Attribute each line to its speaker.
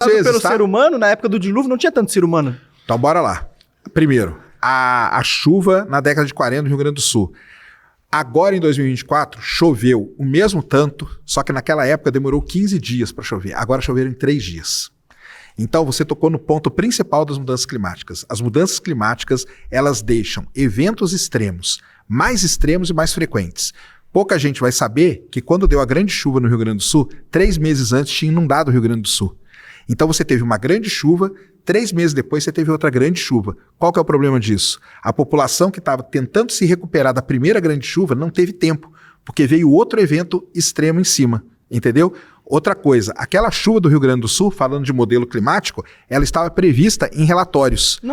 Speaker 1: Pelo ser humano, na época do dilúvio não tinha tanto ser humano.
Speaker 2: Então bora lá. Primeiro, a chuva na década de 40 no Rio Grande do Sul. Agora em 2024 choveu o mesmo tanto, só que naquela época demorou 15 dias para chover. Agora choveram em 3 dias. Então você tocou no ponto principal das mudanças climáticas. As mudanças climáticas, elas deixam eventos extremos e mais frequentes. Pouca gente vai saber que quando deu a grande chuva no Rio Grande do Sul, 3 meses antes tinha inundado o Rio Grande do Sul. Então você teve uma grande chuva, 3 meses depois você teve outra grande chuva. Qual que é o problema disso? A população que estava tentando se recuperar da primeira grande chuva não teve tempo, porque veio outro evento extremo em cima, entendeu? Outra coisa, aquela chuva do Rio Grande do Sul, falando de modelo climático, ela estava prevista em relatórios.